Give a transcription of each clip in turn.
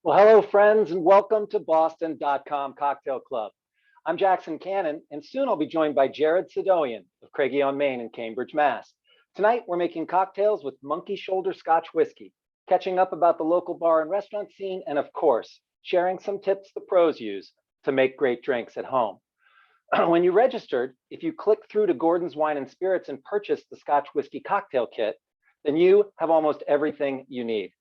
Well, hello, friends, and welcome to Boston.com Cocktail Club. I'm Jackson Cannon, and soon I'll be joined by Jared Sadoian of Craigie on Main in Cambridge, Mass. Tonight, we're making cocktails with Monkey Shoulder Scotch whiskey, catching up about the local bar and restaurant scene, and of course, sharing some tips the pros use to make great drinks at home. When you registered, if you click through to Gordon's Wine and Spirits and purchase the Scotch Whiskey Cocktail Kit, then you have almost everything you need.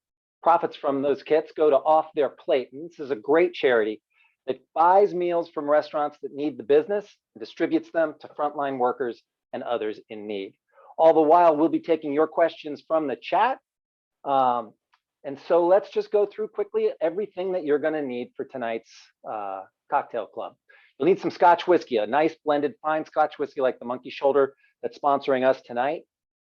Profits from those kits go to Off Their Plate, and this is a great charity that buys meals from restaurants that need the business and distributes them to frontline workers and others in need. All the while, we'll be taking your questions from the chat. And so let's just go through quickly everything that you're going to need for tonight's cocktail club. You'll need some Scotch whiskey, a nice blended fine Scotch whiskey like the Monkey Shoulder that's sponsoring us tonight.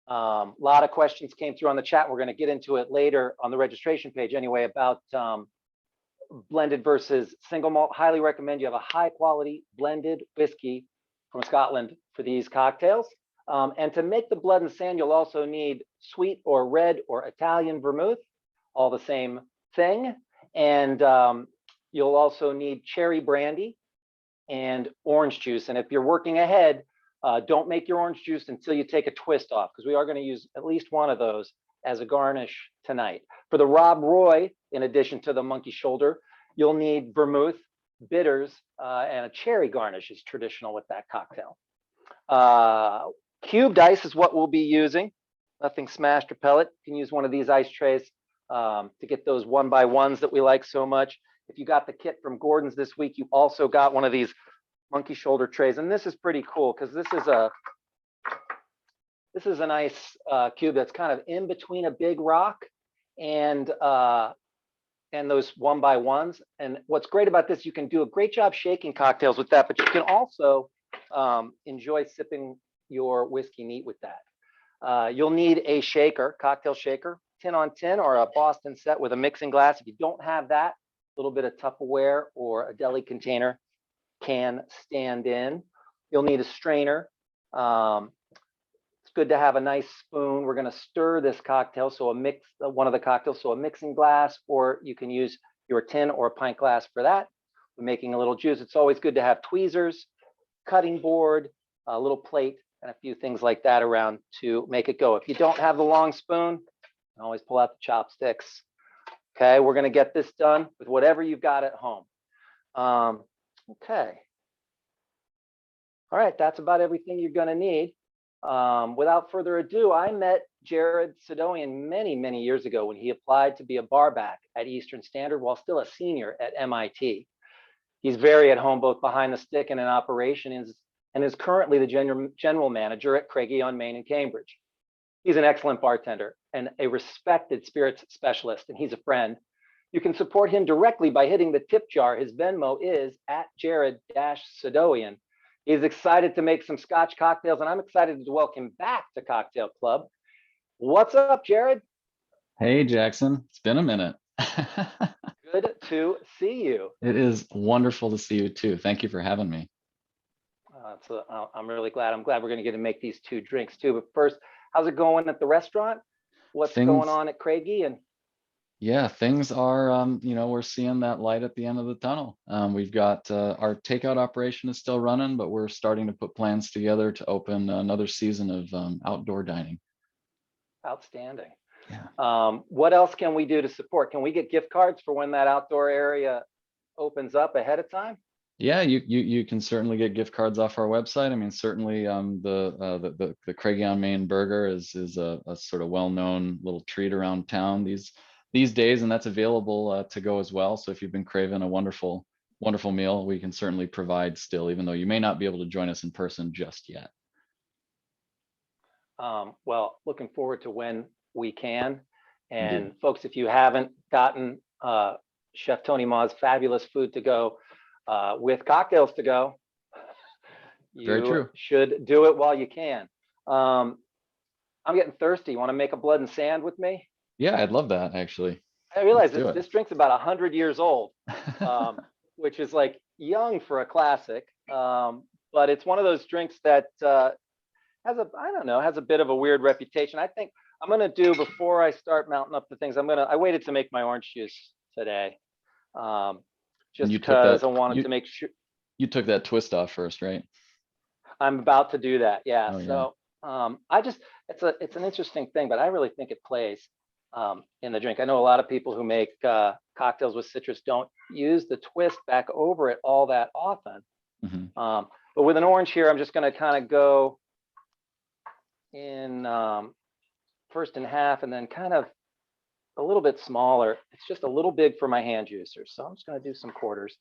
A lot of questions came through on the chat. We're going to get into it later on the registration page anyway about blended versus single malt. Highly recommend you have a high quality blended whiskey from Scotland for these cocktails. And to make the blood and sand, you'll also need sweet or red or Italian vermouth, all the same thing. And you'll also need cherry brandy and orange juice. And if you're working ahead, don't make your orange juice until you take a twist off, because we are going to use at least one of those as a garnish tonight. For the Rob Roy, in addition to the Monkey Shoulder, you'll need vermouth, bitters, and a cherry garnish is traditional with that cocktail. Cubed ice is what we'll be using. Nothing smashed or pellet. You can use one of these ice trays to get those 1x1s that we like so much. If you got the kit from Gordon's this week, you also got one of these Monkey Shoulder trays, and this is pretty cool because this is a nice cube that's kind of in between a big rock and those 1x1s. And what's great about this, you can do a great job shaking cocktails with that, but you can also enjoy sipping your whiskey neat with that. You'll need a shaker, cocktail shaker, tin on tin, or a Boston set with a mixing glass. If you don't have that, a little bit of Tupperware or a deli container can stand in. You'll need a strainer. It's good to have a nice spoon. We're going to stir this cocktail, so one of the cocktails, so a mixing glass, or you can use your tin or a pint glass for that. We're making a little juice. It's always good to have tweezers, cutting board, a little plate, and a few things like that around to make it go. If you don't have the long spoon, you can always pull out the chopsticks. Okay, we're going to get this done with whatever you've got at home. Okay. All right, that's about everything you're going to need. Without further ado, I met Jared Sadoian many, many years ago when he applied to be a barback at Eastern Standard while still a senior at MIT. He's very at home both behind the stick and in operations, and is currently the general manager at Craigie on Main in Cambridge. He's an excellent bartender and a respected spirits specialist, and he's a friend. You can support him directly by hitting the tip jar. His Venmo is at Jared-Sadoian. He's excited to make some Scotch cocktails, and I'm excited to welcome back to Cocktail Club. What's up, Jared? Hey, Jackson. It's been a minute. Good to see you. It is wonderful to see you too. Thank you for having me. I'm really glad. I'm glad we're going to get to make these two drinks too. But first, how's it going at the restaurant? What's going on at Craigie? And yeah, things are, we're seeing that light at the end of the tunnel. We've got our takeout operation is still running, but we're starting to put plans together to open another season of outdoor dining. Outstanding. Yeah. What else can we do to support? Can we get gift cards for when that outdoor area opens up ahead of time? Yeah, you can certainly get gift cards off our website. I mean, certainly the Craigie on Main burger is a sort of well-known little treat around town these days, and that's available to go as well. So if you've been craving a wonderful meal, we can certainly provide still, even though you may not be able to join us in person just yet. Well, looking forward to when we can. And folks, if you haven't gotten Chef Tony Ma's fabulous food to go with cocktails to go, you should do it while you can. I'm getting thirsty. You want to make a blood and sand with me? Yeah, I'd love that, actually. I realize this drink's about 100 years old, which is like young for a classic. But it's one of those drinks that has a bit of a weird reputation. I think I'm going to do, before I start mounting up the things, I waited to make my orange juice today. And just you took because that, I wanted to make sure. you took that twist off first, right? I'm about to do that. Yeah. Oh, yeah. So I just it's an interesting thing, but I really think it plays in the drink. I know a lot of people who make cocktails with citrus don't use the twist back over it all that often. Mhm. But with an orange here, I'm just going to kind of go in first in half and then kind of a little bit smaller. It's just a little big for my hand juicer. So I'm just going to do some quarters.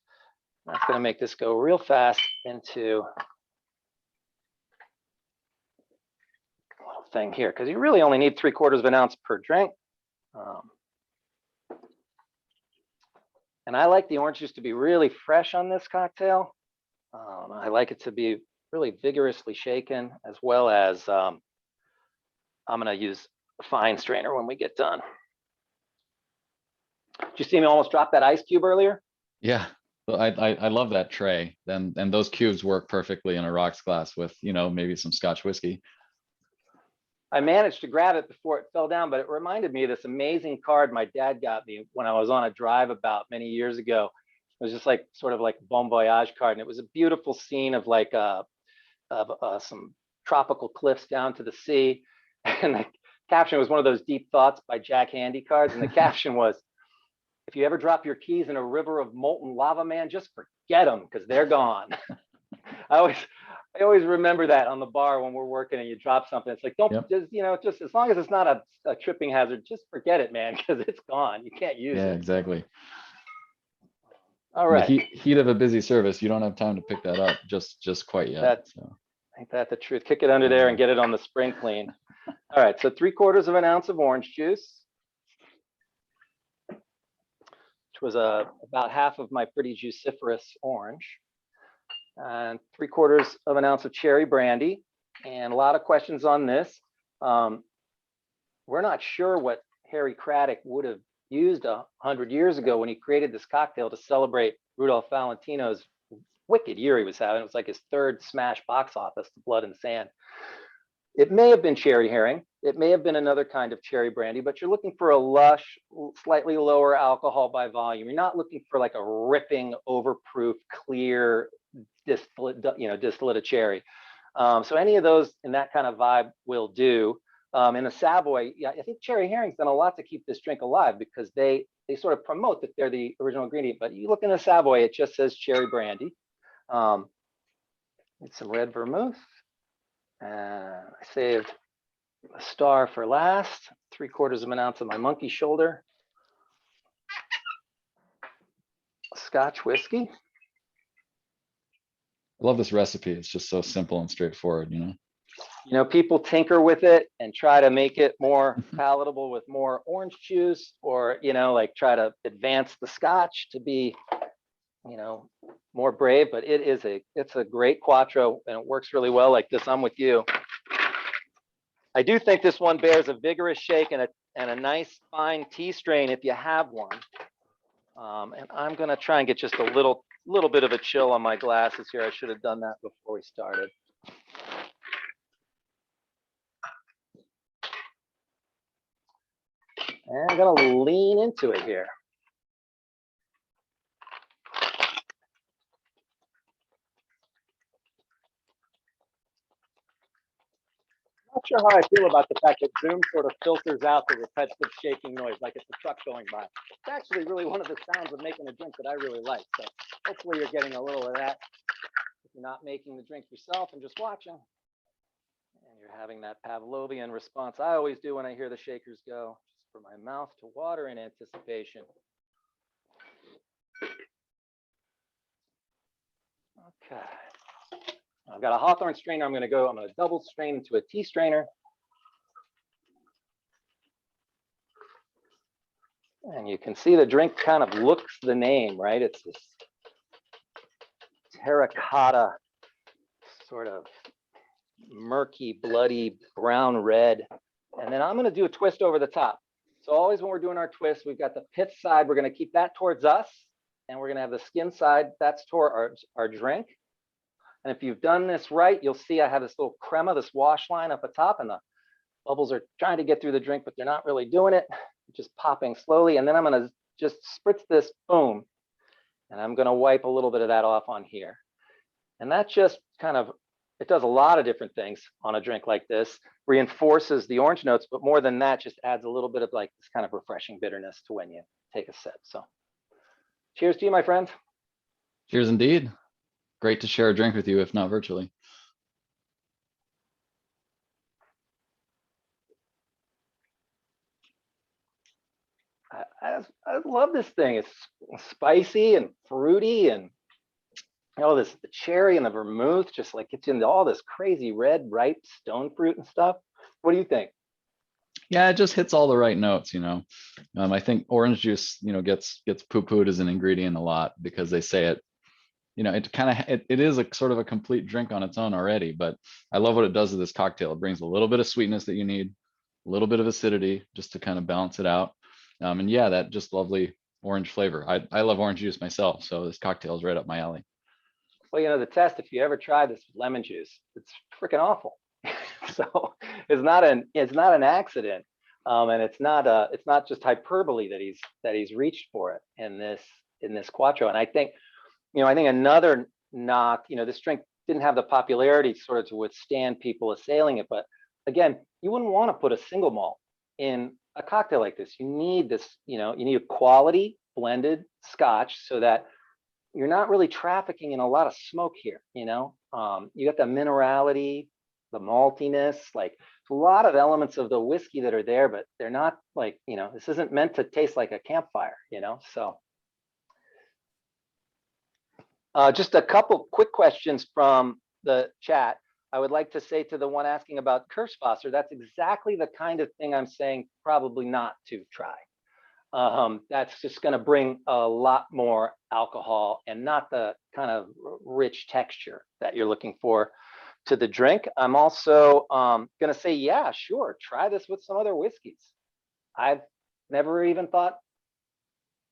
That's going to make this go real fast into a little thing here, because you really only need 3/4 of an ounce per drink. And I like the orange juice to be really fresh on this cocktail. I like it to be really vigorously shaken, as well as I'm going to use a fine strainer when we get done. Did you see me almost drop that ice cube earlier? Yeah. Well, I love that tray. And those cubes work perfectly in a rocks glass with, maybe some Scotch whiskey. I managed to grab it before it fell down, but it reminded me of this amazing card my dad got me when I was on a drive about many years ago. It was just like sort of like a Bon Voyage card, and it was a beautiful scene of like some tropical cliffs down to the sea, and the caption was one of those Deep Thoughts by Jack Handy cards, and the caption was, "If you ever drop your keys in a river of molten lava, man, just forget them because they're gone." I always remember that on the bar when we're working and you drop something. It's like, don't Yep. just as long as it's not a tripping hazard, just forget it, man, because it's gone. You can't use Yeah, it. exactly. All In the right. heat of a busy service, you don't have time to pick that up just quite yet. Ain't that the truth? Kick it under there and get it on the spring clean. All right, so 3/4 of an ounce of orange juice, which was about half of my pretty juiciferous orange, and 3/4 of an ounce of cherry brandy. And a lot of questions on this. We're not sure what Harry Craddock would have used 100 years ago when he created this cocktail to celebrate Rudolph Valentino's wicked year he was having. It was like his third smash box office, The Blood and Sand. It may have been cherry herring. It may have been another kind of cherry brandy, but you're looking for a lush, slightly lower alcohol by volume. You're not looking for like a ripping, overproof, clear distillate of cherry. So any of those in that kind of vibe will do. In the Savoy, yeah, I think cherry herring's done a lot to keep this drink alive because they sort of promote that they're the original ingredient. But you look in the Savoy, it just says cherry brandy. Need some red vermouth. I saved a star for last. 3/4 of an ounce of my monkey shoulder. Scotch whiskey. I love this recipe. It's just so simple and straightforward, People tinker with it and try to make it more palatable with more orange juice, or like try to advance the Scotch to be more brave. But it's a great Quattro, and it works really well like this. I'm with you. I do think this one bears a vigorous shake and a nice fine tea strain if you have one. And I'm gonna try and get just a little bit of a chill on my glasses here. I should have done that before we started. And I'm gonna lean into it here. Not sure how I feel about the fact that Zoom sort of filters out the repetitive shaking noise like it's a truck going by. It's actually really one of the sounds of making a drink that I really like. So hopefully you're getting a little of that if you're not making the drink yourself and just watching. And you're having that Pavlovian response I always do when I hear the shakers go, just for my mouth to water in anticipation. Okay. I've got a Hawthorne strainer. I'm going to double strain into a tea strainer. And you can see the drink kind of looks the name, right? It's this terracotta, sort of murky, bloody, brown red. And then I'm going to do a twist over the top. So always when we're doing our twist, we've got the pith side. We're going to keep that towards us. And we're going to have the skin side, that's toward our drink. And if you've done this right, you'll see I have this little crema, this wash line up at top, and the bubbles are trying to get through the drink, but they're not really doing it. Just popping slowly. And then I'm going to just spritz this, boom, And I'm going to wipe a little bit of that off on here. And that just kind of, it does a lot of different things on a drink like this, reinforces the orange notes, but more than that, just adds a little bit of like this kind of refreshing bitterness to when you take a sip. So cheers to you, my friend. Cheers indeed. Great to share a drink with you, if not virtually. I love this thing. It's spicy and fruity, and the cherry and the vermouth just like gets into all this crazy red, ripe stone fruit and stuff. What do you think? Yeah, it just hits all the right notes, I think orange juice, gets poo-pooed as an ingredient a lot because they say it, it is a sort of a complete drink on its own already, but I love what it does to this cocktail. It brings a little bit of sweetness that you need, a little bit of acidity just to kind of balance it out. And yeah, that just lovely orange flavor. I love orange juice myself, so this cocktail is right up my alley. Well, the test, if you ever try this with lemon juice, it's freaking awful. So it's not an accident. And it's not just hyperbole that he's reached for it in this Quattro. And I think another knock, this drink didn't have the popularity sort of to withstand people assailing it. But again, you wouldn't want to put a single malt in a cocktail like this. You need this, you need a quality blended Scotch so that you're not really trafficking in a lot of smoke here. You got the minerality, the maltiness, like a lot of elements of the whiskey that are there, but they're not like, this isn't meant to taste like a campfire, so. Just a couple quick questions from the chat. I would like to say to the one asking about Kirschwasser, that's exactly the kind of thing I'm saying probably not to try. That's just going to bring a lot more alcohol and not the kind of rich texture that you're looking for to the drink. I'm also going to say, yeah, sure, try this with some other whiskeys. I've never even thought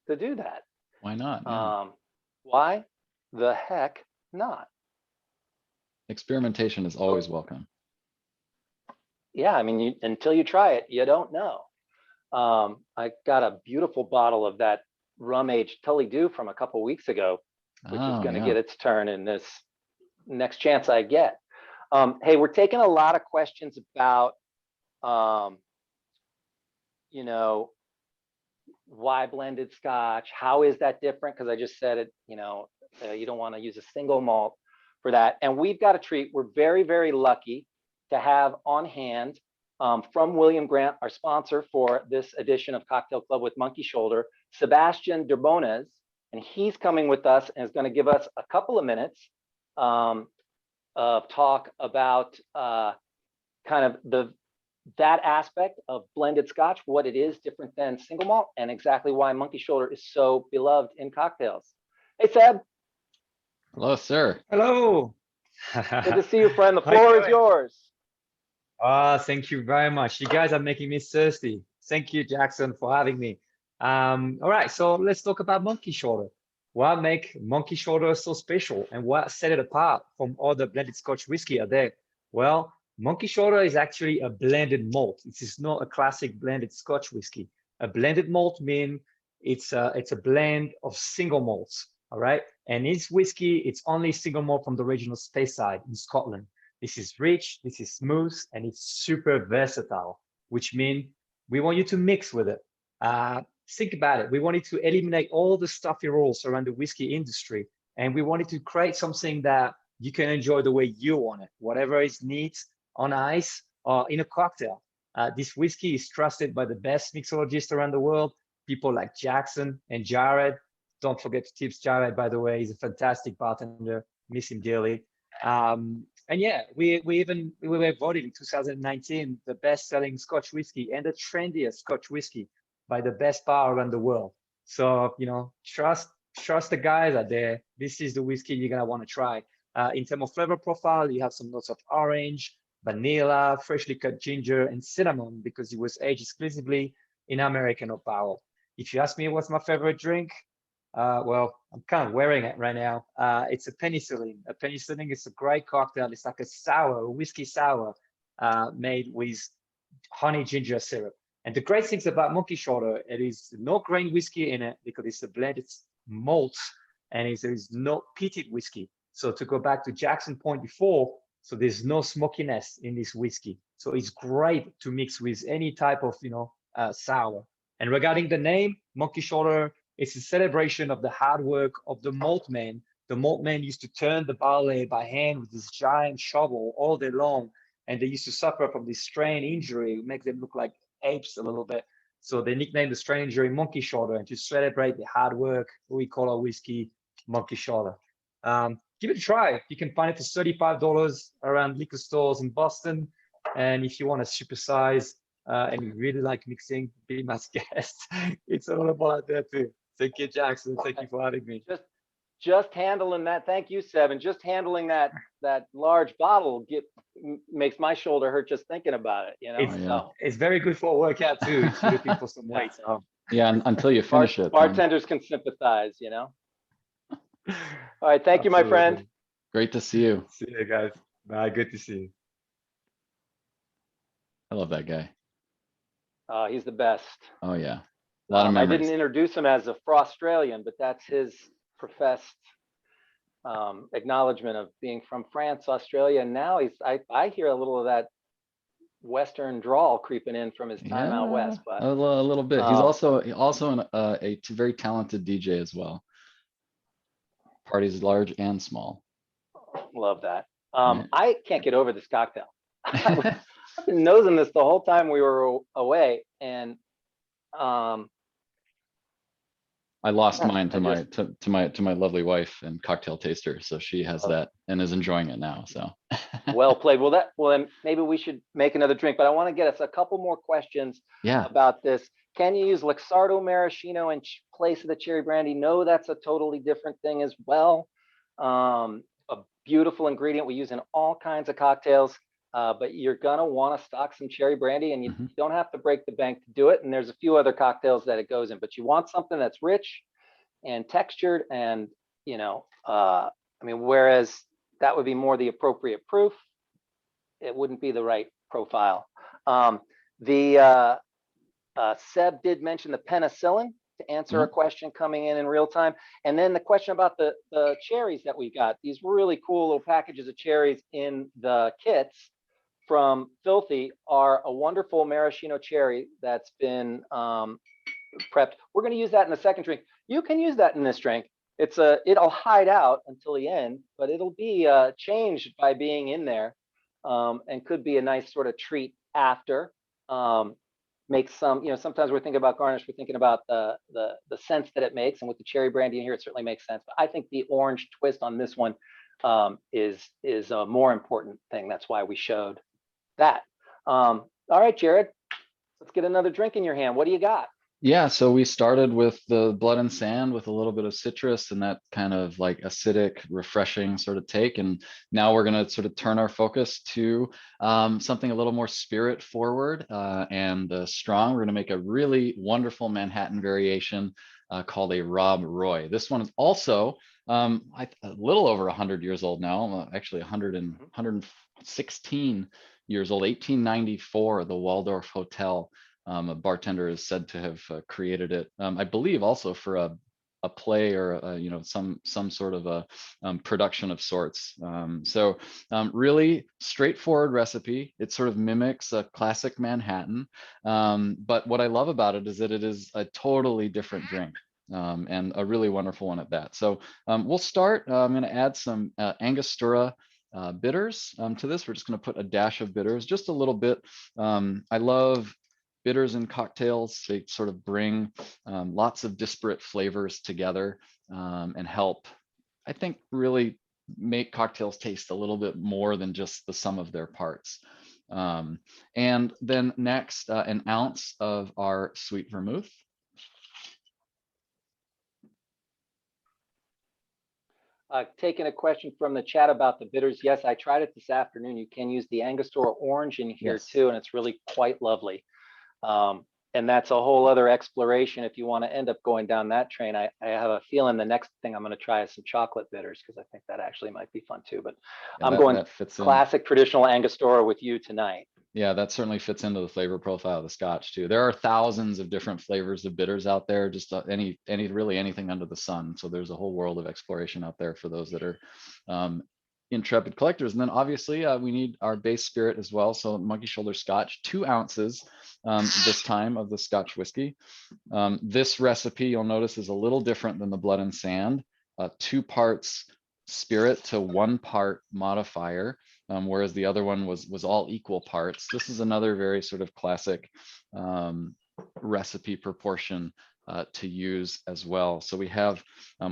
to do that. Why not? Yeah. Why the heck not? Experimentation is always welcome. Yeah, I mean, until you try it, you don't know. I got a beautiful bottle of that rum-aged Tully Dew from a couple weeks ago, which is going to get its turn in this next chance I get. Hey, we're taking a lot of questions about, why blended Scotch? How is that different? Because I just said it, you don't want to use a single malt for that. And we've got a treat. We're very, very lucky to have on hand from William Grant, our sponsor for this edition of Cocktail Club with Monkey Shoulder, Sebastian Derbones, and he's coming with us and is going to give us a couple of minutes of talk about kind of that aspect of blended Scotch, what it is different than single malt, and exactly why Monkey Shoulder is so beloved in cocktails. Hey, Seb. Hello, sir. Hello. Good to see you, friend. The floor is yours. Thank you very much. You guys are making me thirsty. Thank you, Jackson, for having me. All right, so let's talk about Monkey Shoulder. What makes Monkey Shoulder so special and what set it apart from other blended Scotch whiskey out there? Well, Monkey Shoulder is actually a blended malt. This is not a classic blended Scotch whiskey. A blended malt means it's a blend of single malts, all right? And this whiskey, it's only single malt from the regional Speyside in Scotland. This is rich, this is smooth, and it's super versatile, which means we want you to mix with it. Think about it. We wanted to eliminate all the stuffy rules around the whiskey industry, and we wanted to create something that you can enjoy the way you want it, whatever is neat on ice or in a cocktail. This whiskey is trusted by the best mixologists around the world, people like Jackson and Jared. Don't forget to tip Jared, by the way. He's a fantastic bartender. Miss him dearly. And yeah, we were voted in 2019 the best-selling Scotch whiskey and the trendiest Scotch whiskey by the best bar around the world. So trust the guys out there. This is the whiskey you're gonna want to try. In terms of flavor profile, you have some notes of orange, vanilla, freshly cut ginger, and cinnamon because it was aged exclusively in American oak barrel. If you ask me what's my favorite drink, well, I'm kind of wearing it right now. It's a penicillin. A penicillin is a great cocktail. It's like a whiskey sour made with honey ginger syrup. And the great things about Monkey Shoulder, it is no grain whiskey in it because it's a blended malt and there's no peated whiskey. So to go back to Jackson's point before, so there's no smokiness in this whiskey. So it's great to mix with any type of, sour. And regarding the name, Monkey Shoulder, it's a celebration of the hard work of the maltman. The maltman used to turn the barley by hand with this giant shovel all day long, and they used to suffer from this strain injury, make them look like apes a little bit. So they nicknamed the strain injury Monkey Shoulder, and to celebrate the hard work, we call our whiskey Monkey Shoulder. Give it a try. You can find it for $35 around liquor stores in Boston. And if you want a supersize and you really like mixing, be my guest. It's available out there too. Thank you, Jackson. Thank you for having me. Just handling that. Thank you, Seven. Just handling that large bottle makes my shoulder hurt just thinking about it. It's very good for a workout too. If you're looking for some weight. Yeah, until you finish it. Bartenders can sympathize. All right. Thank you, my friend. Great to see you. See you guys. Bye. Good to see you. I love that guy. He's the best. Oh yeah. A lot of I memories. didn't introduce him as a Fraustralian, but that's his professed acknowledgement of being from France, Australia. And now I hear a little of that Western drawl creeping in from his time out west. But a little bit. He's also a very talented DJ as well. Parties large and small. Love that. I can't get over this cocktail. I've been nosing this the whole time we were away, and I lost mine to my lovely wife and cocktail taster, so she has that and is enjoying it now. So well played. Well, then maybe we should make another drink, but I want to get us a couple more questions about this. Can you use Luxardo Maraschino in place of the cherry brandy? No, that's a totally different thing as well. A beautiful ingredient we use in all kinds of cocktails, but you're gonna want to stock some cherry brandy, and you don't have to break the bank to do it. And there's a few other cocktails that it goes in, but you want something that's rich and textured, and whereas that would be more the appropriate proof, it wouldn't be the right profile. Seb did mention the penicillin to answer a question coming in real time. And then the question about the cherries that we got, these really cool little packages of cherries in the kits from Filthy are a wonderful maraschino cherry that's been prepped. We're going to use that in the second drink. You can use that in this drink. It'll hide out until the end, but it'll be changed by being in there, and could be a nice sort of treat after. Make some, sometimes we're thinking about garnish, we're thinking about the sense that it makes, and with the cherry brandy in here, it certainly makes sense. But I think the orange twist on this one is a more important thing. That's why we showed that. All right, Jared, let's get another drink in your hand. What do you got? Yeah, so we started with the Blood and Sand with a little bit of citrus and that kind of like acidic, refreshing sort of take. And now we're going to sort of turn our focus to something a little more spirit forward and strong. We're going to make a really wonderful Manhattan variation called a Rob Roy. This one is also a little over 100 years old now, actually 116 years old, 1894, the Waldorf Hotel. A bartender is said to have created it, I believe, also for a play or some sort of a production of sorts. So really straightforward recipe. It sort of mimics a classic Manhattan, but what I love about it is that it is a totally different drink. And a really wonderful one at that. So we'll start. I'm going to add some Angostura bitters to this. We're just going to put a dash of bitters, just a little bit. I love bitters in cocktails. They sort of bring lots of disparate flavors together and help, I think, really make cocktails taste a little bit more than just the sum of their parts. And then next, an ounce of our sweet vermouth. Taking a question from the chat about the bitters. Yes, I tried it this afternoon. You can use the Angostura orange in here too, and it's really quite lovely. And that's a whole other exploration if you want to end up going down that train. I have a feeling the next thing I'm going to try is some chocolate bitters, because I think that actually might be fun too. But I'm going classic traditional Angostura with you tonight. Yeah, that certainly fits into the flavor profile of the Scotch too. There are thousands of different flavors of bitters out there, just really anything under the sun. So there's a whole world of exploration out there for those that are intrepid collectors. And then obviously we need our base spirit as well. So Monkey Shoulder Scotch, 2 ounces this time of the Scotch whiskey. This recipe, you'll notice, is a little different than the Blood and Sand. 2 parts spirit to 1 part modifier, whereas the other one was all equal parts. This is another very sort of classic recipe proportion to use as well. So we have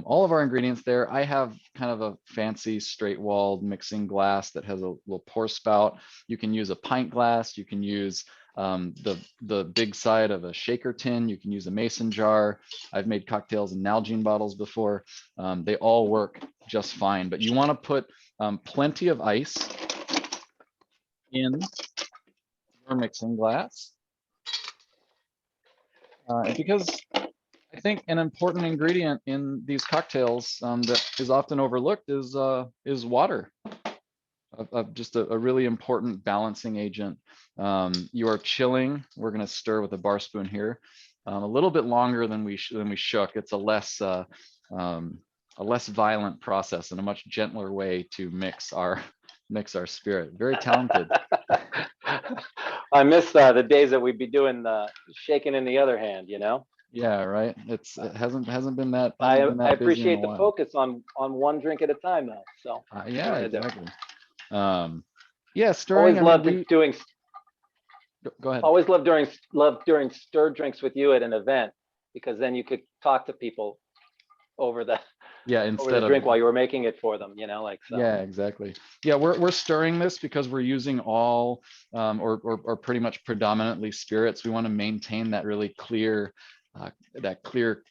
all of our ingredients there. I have kind of a fancy straight walled mixing glass that has a little pour spout. You can use a pint glass. You can use the big side of a shaker tin. You can use a mason jar. I've made cocktails in Nalgene bottles before. They all work just fine, but you want to put plenty of ice in your mixing glass. Because I think an important ingredient in these cocktails that is often overlooked is water. Just a really important balancing agent. You are chilling. We're going to stir with a bar spoon here, a little bit longer than we shook. It's a less violent process and a much gentler way to mix our spirit. Very talented. I miss the days that we'd be doing the shaking in the other hand, you know? Yeah, right. It hasn't been that. I busy in appreciate a the while. focus on one drink at a time, though. So yeah, exactly. Yeah, stirring. always loved doing. Go ahead. Always loved doing stir drinks with you at an event, because then you could talk to people over the instead drink while you were making it for them, you know, like so. Yeah, exactly. Yeah, we're stirring this because we're using all or pretty much predominantly spirits. We want to maintain that really clear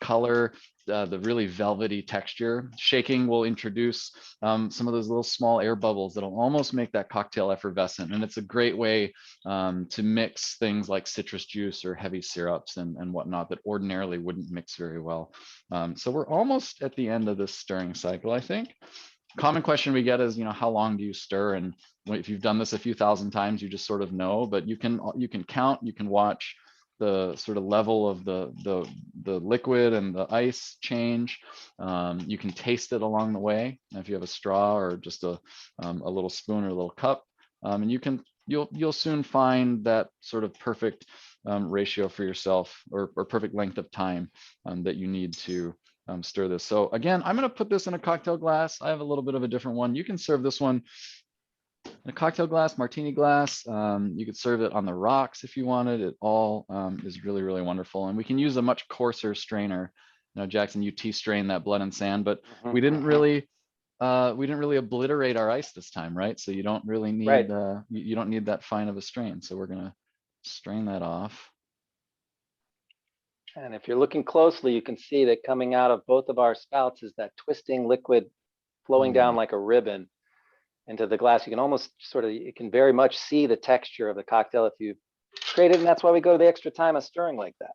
color, the really velvety texture. Shaking will introduce some of those little small air bubbles that'll almost make that cocktail effervescent, and it's a great way to mix things like citrus juice or heavy syrups and whatnot that ordinarily wouldn't mix very well. So we're almost at the end of this stirring cycle, I think. Common question we get is, how long do you stir? And if you've done this a few thousand times, you just sort of know, but you can count, you can watch the sort of level of the liquid and the ice change. You can taste it along the way if you have a straw or just a little spoon or a little cup, and you'll soon find that sort of perfect ratio for yourself, or perfect length of time that you need to stir this. So again, I'm going to put this in a cocktail glass. I have a little bit of a different one. You can serve this one in a cocktail glass, martini glass. You could serve it on the rocks if you wanted. It all is really, really wonderful. And we can use a much coarser strainer. Jackson, you tea strain that Blood and Sand, but we didn't really obliterate our ice this time, right? So you don't really need you don't need that fine of a strain. So we're gonna strain that off. And if you're looking closely, you can see that coming out of both of our spouts is that twisting liquid flowing down like a ribbon into the glass. You can almost you can very much see the texture of the cocktail if you create it, and that's why we go to the extra time of stirring like that.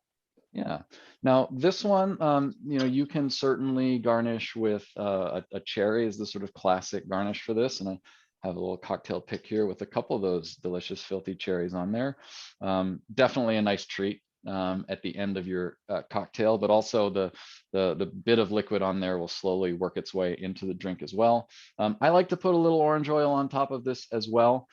Yeah. Now this one, you can certainly garnish with a cherry is the sort of classic garnish for this, and I have a little cocktail pick here with a couple of those delicious filthy cherries on there. Definitely a nice treat at the end of your cocktail, but also the bit of liquid on there will slowly work its way into the drink as well. I like to put a little orange oil on top of this as well,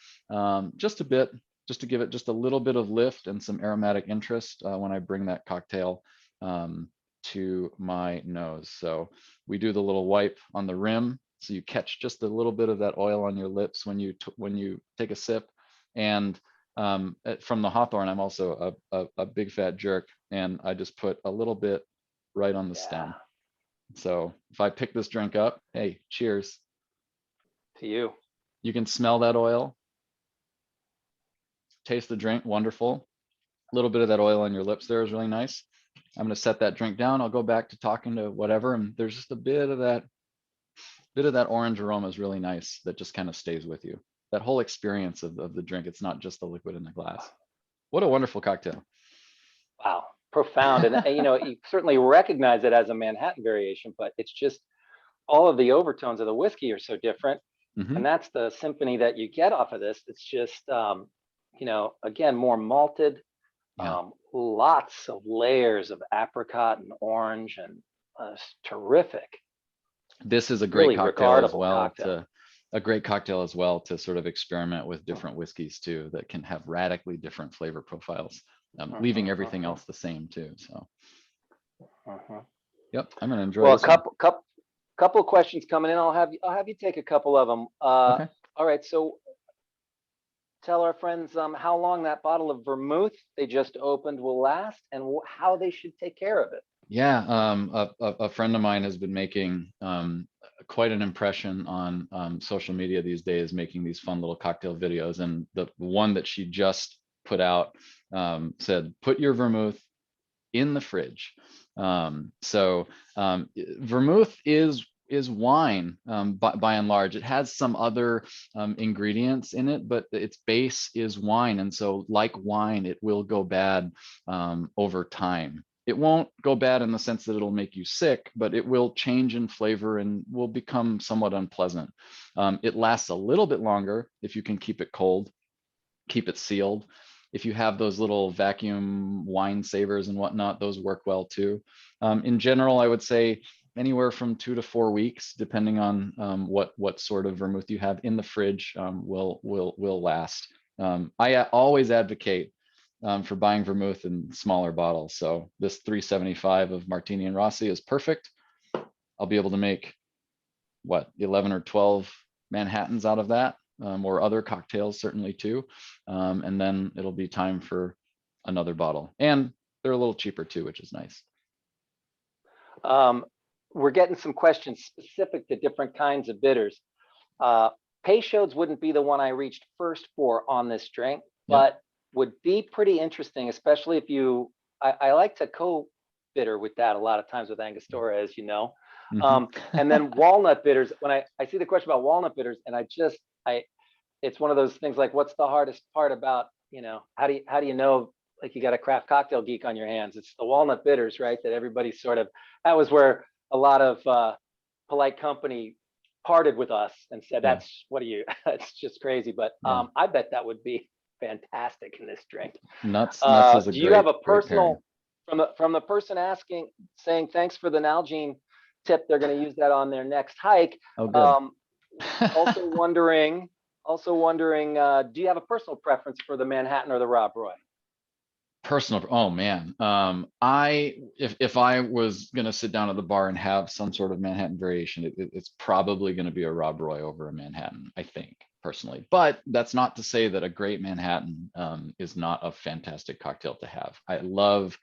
just a bit, just to give it just a little bit of lift and some aromatic interest when I bring that cocktail to my nose. So we do the little wipe on the rim, so you catch just a little bit of that oil on your lips when you take a sip. And from the Hawthorne, I'm also a big fat jerk, and I just put a little bit right on the stem. So if I pick this drink up, hey, cheers to you. You can smell that oil, taste the drink, wonderful. A little bit of that oil on your lips there is really nice. I'm going to set that drink down. I'll go back to talking to whatever, and there's just a bit of that orange aroma is really nice that just kind of stays with you. That whole experience of the drink, it's not just the liquid in the glass. What a wonderful cocktail. Wow, profound. And you certainly recognize it as a Manhattan variation, but it's just all of the overtones of the whiskey are so different. And that's the symphony that you get off of this. It's just again, more malted, Yeah. lots of layers of apricot and orange, and it's terrific. This is a great Really cocktail as regardable well cocktail. to sort of experiment with different whiskeys too, that can have radically different flavor profiles, leaving everything else the same too. So, yep, I'm gonna enjoy Well, this one. couple of questions coming in. I'll have you take a couple of them. Okay. All right. So tell our friends how long that bottle of vermouth they just opened will last, and how they should take care of it. Yeah, a friend of mine has been making quite an impression on social media these days, making these fun little cocktail videos. And the one that she just put out said, "Put your vermouth in the fridge." Vermouth is wine by and large. It has some other ingredients in it, but its base is wine. And so, like wine, it will go bad over time. It won't go bad in the sense that it'll make you sick, but it will change in flavor and will become somewhat unpleasant. It lasts a little bit longer if you can keep it cold, keep it sealed. If you have those little vacuum wine savers and whatnot, those work well too. In general, I would say anywhere from 2 to 4 weeks, depending on what sort of vermouth you have in the fridge, will last. I always advocate for buying vermouth in smaller bottles. So this 375 of Martini and Rossi is perfect. I'll be able to make 11 or 12 Manhattans out of that, or other cocktails certainly too. And then it'll be time for another bottle. And they're a little cheaper too, which is nice. We're getting some questions specific to different kinds of bitters. Peychaud's wouldn't be the one I reached first for on this drink, but would be pretty interesting, especially if I like to co-bitter with that a lot of times with Angostura, as you know. And then walnut bitters, when I see the question about walnut bitters, and it's one of those things like, what's the hardest part about, how do you know, like, you got a craft cocktail geek on your hands? It's the walnut bitters, right? That everybody that was where a lot of polite company parted with us and said, that's just crazy. But I bet that would be fantastic in this drink. Nuts is a do you have a great pairing. from the person saying thanks for the Nalgene tip? They're going to use that on their next hike. Oh, good. Also wondering, do you have a personal preference for the Manhattan or the Rob Roy? Personal, oh man. If I was gonna sit down at the bar and have some sort of Manhattan variation, it's probably gonna be a Rob Roy over a Manhattan, I think, personally. But that's not to say that a great Manhattan is not a fantastic cocktail to have. I love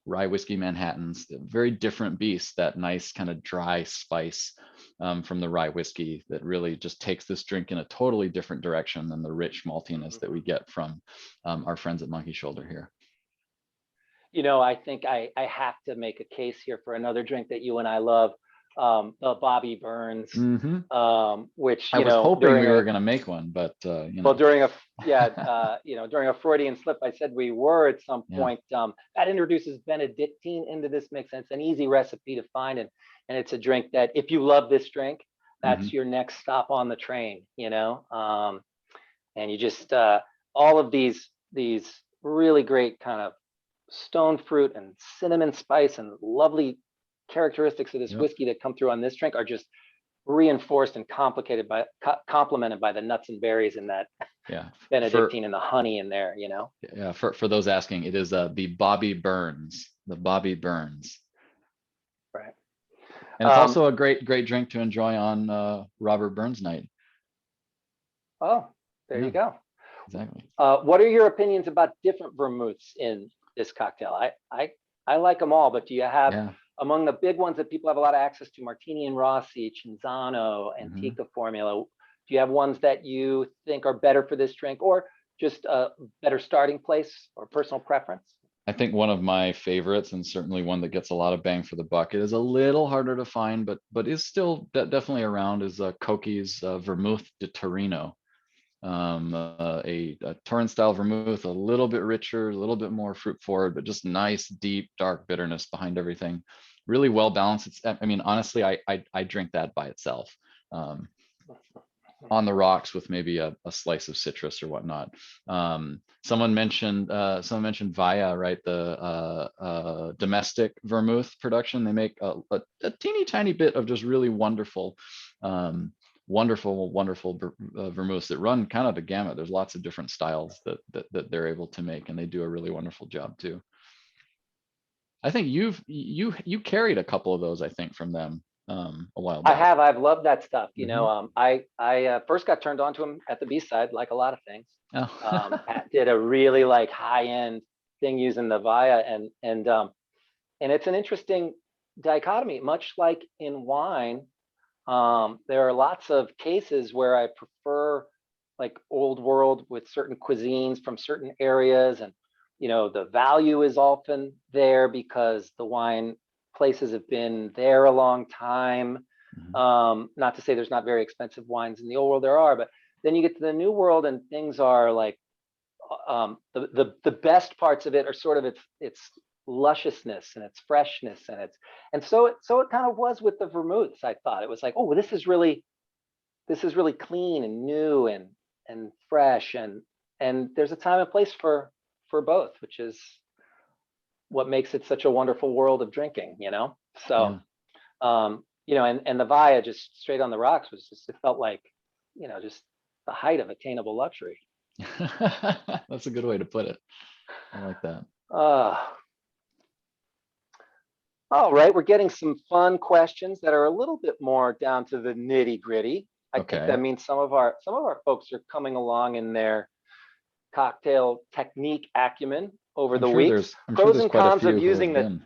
rye whiskey Manhattans, very different beast, that nice kind of dry spice from the rye whiskey that really just takes this drink in a totally different direction than the rich maltiness that we get from our friends at Monkey Shoulder here. I think I have to make a case here for another drink that you and I love, Bobby Burns, which I was hoping we were going to make one, but well, during a Freudian slip, I said we were at some point. That introduces Benedictine into this mix, and it's an easy recipe to find, and it's a drink that, if you love this drink, that's your next stop on the train. And you just all of these really great kind of stone fruit and cinnamon spice and lovely characteristics of this whiskey that come through on this drink are just reinforced and complemented by the nuts and berries in that Benedictine and the honey in there. Yeah, for those asking, it is the Bobby Burns, right? And it's also a great drink to enjoy on Robert Burns night. Oh, there you go. Exactly. What are your opinions about different vermouths in this cocktail? I like them all, but do you have among the big ones that people have a lot of access to, Martini and Rossi, Cinzano, Antica Formula, do you have ones that you think are better for this drink, or just a better starting place or personal preference? I think one of my favorites, and certainly one that gets a lot of bang for the buck, it is a little harder to find, but is still definitely around, is Coki's Vermouth de Torino. A Torrent style vermouth, a little bit richer, a little bit more fruit forward, but just nice, deep, dark bitterness behind everything. Really well balanced. Honestly, I drink that by itself. on the rocks with maybe a slice of citrus or whatnot. Someone mentioned Via, right? The domestic vermouth production. They make a teeny tiny bit of just really wonderful, wonderful vermouths that run kind of the gamut. There's lots of different styles that they're able to make, and they do a really wonderful job too. I think you carried a couple of those, I think, from them a while back. I've loved that stuff. You know, I first got turned on to them at the B-side, like a lot of things. Oh. Did a really like high-end thing using the Via, and it's an interesting dichotomy. Much like in wine, there are lots of cases where I prefer like old world with certain cuisines from certain areas, and you know, the value is often there because the wine places have been there a long time. Not to say there's not very expensive wines in the old world, there are, but then you get to the new world and things are like, the best parts of it are sort of its lusciousness and its freshness, and so it kind of was with the vermouths. I thought it was like, oh, this is really clean and new and fresh, and there's a time and place for both, which is what makes it such a wonderful world of drinking, you know? So, you know, and the Via just straight on the rocks was just, it felt like, you know, just the height of attainable luxury. That's a good way to put it. I like that. All right, we're getting some fun questions that are a little bit more down to the nitty gritty. I think that means some of our folks are coming along in their cocktail technique acumen over the weeks. Pros and cons of using the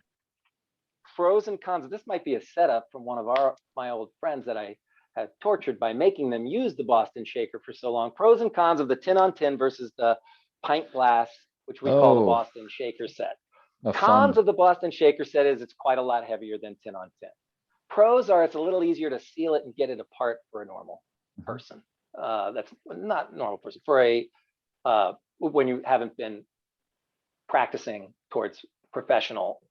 pros and cons. This might be a setup from one of my old friends that I had tortured by making them use the Boston shaker for so long. Pros and cons of the tin on tin versus the pint glass, which we call the Boston shaker set. Cons of the Boston shaker set is it's quite a lot heavier than tin on tin. Pros are it's a little easier to seal it and get it apart for a normal person. That's not normal person, for a when you haven't been practicing towards professional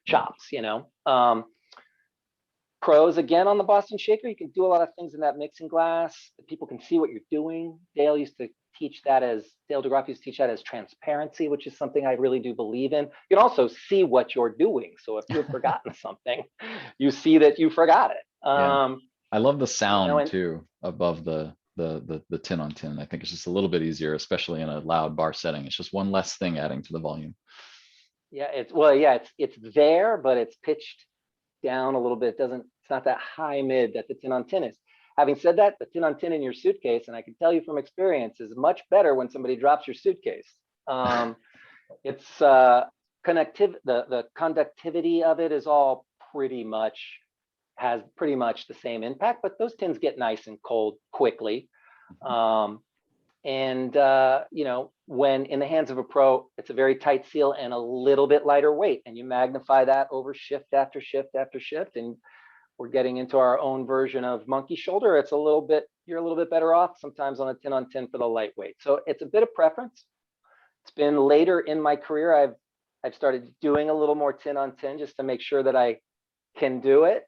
chops, you know. Pros again on the Boston shaker, you can do a lot of things in that mixing glass. People can see what you're doing. Dale DeGraff used to teach that as transparency, which is something I really do believe in. You can also see what you're doing. So if you've forgotten something, you see that you forgot it. I love the sound too above the tin on tin. I think it's just a little bit easier, especially in a loud bar setting. It's just one less thing adding to the volume. Yeah, it's there, but it's pitched down a little bit. It's not that high mid that the tin on tin is. Having said that, the tin on tin in your suitcase, and I can tell you from experience, is much better when somebody drops your suitcase. It's the conductivity of it is all has pretty much the same impact, but those tins get nice and cold quickly. You know, when in the hands of a pro, it's a very tight seal and a little bit lighter weight, and you magnify that over shift after shift after shift, and we're getting into our own version of monkey shoulder. You're a little bit better off sometimes on a tin on tin for the lightweight. So it's a bit of preference. It's been later in my career I've started doing a little more tin on tin just to make sure that I can do it,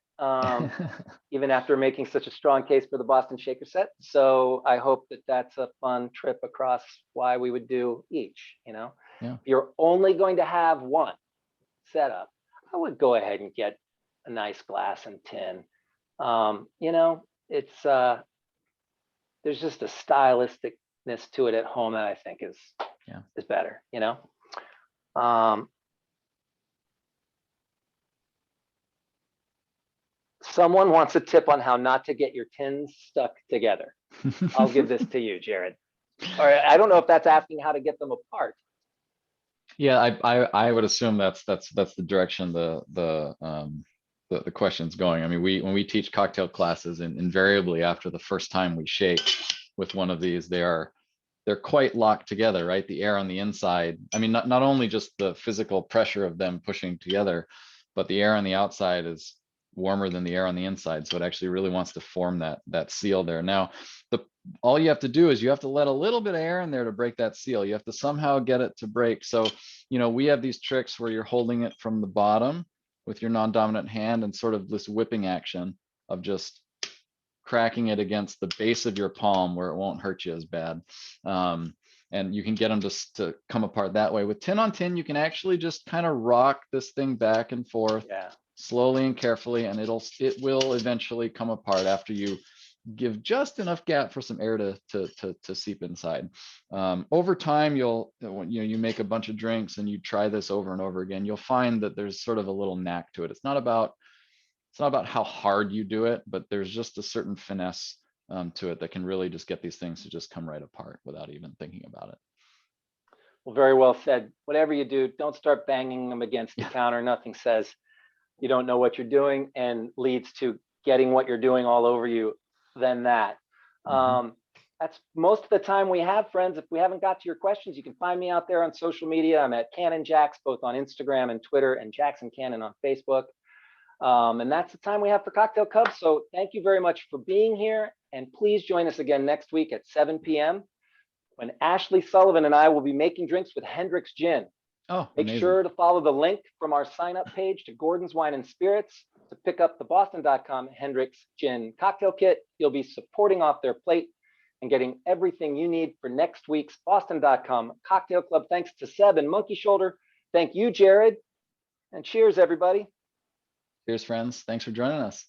even after making such a strong case for the Boston shaker set. So I hope that that's a fun trip across why we would do each, you know. If you're only going to have one setup, I would go ahead and get a nice glass and tin. You know, it's there's just a stylisticness to it at home that I think is better, you know. Someone wants a tip on how not to get your tins stuck together. I'll give this to you, Jared. Or I don't know if that's asking how to get them apart. Yeah, I would assume that's the direction the question's going. I mean, when we teach cocktail classes, and invariably after the first time we shake with one of these, they're quite locked together, right? The air on the inside. I mean, not only just the physical pressure of them pushing together, but the air on the outside is warmer than the air on the inside. So it actually really wants to form that seal there. Now, all you have to do is you have to let a little bit of air in there to break that seal. You have to somehow get it to break. So, you know, we have these tricks where you're holding it from the bottom with your non-dominant hand and sort of this whipping action of just cracking it against the base of your palm where it won't hurt you as bad. And you can get them to come apart that way. With tin on tin, you can actually just kind of rock this thing back and forth slowly and carefully, and it will eventually come apart after you give just enough gap for some air to seep inside. Over time, when you make a bunch of drinks and you try this over and over again, you'll find that there's sort of a little knack to it. It's not about how hard you do it, but there's just a certain finesse to it that can really just get these things to just come right apart without even thinking about it. Well, very well said. Whatever you do, don't start banging them against the counter. Nothing says you don't know what you're doing and leads to getting what you're doing all over you than that. That's most of the time we have, friends. If we haven't got to your questions, you can find me out there on social media. I'm at Cannon Jax, both on Instagram and Twitter, and Jackson Cannon on Facebook. And that's the time we have for Cocktail Cubs. So thank you very much for being here. And please join us again next week at 7 p.m. when Ashley Sullivan and I will be making drinks with Hendrick's Gin. Oh, Make amazing. sure to follow the link from our sign-up page to Gordon's Wine and Spirits to pick up the Boston.com Hendrick's Gin cocktail kit. You'll be supporting Off Their Plate and getting everything you need for next week's Boston.com Cocktail Club. Thanks to Seb and Monkey Shoulder. Thank you, Jared. And cheers, everybody. Cheers, friends. Thanks for joining us.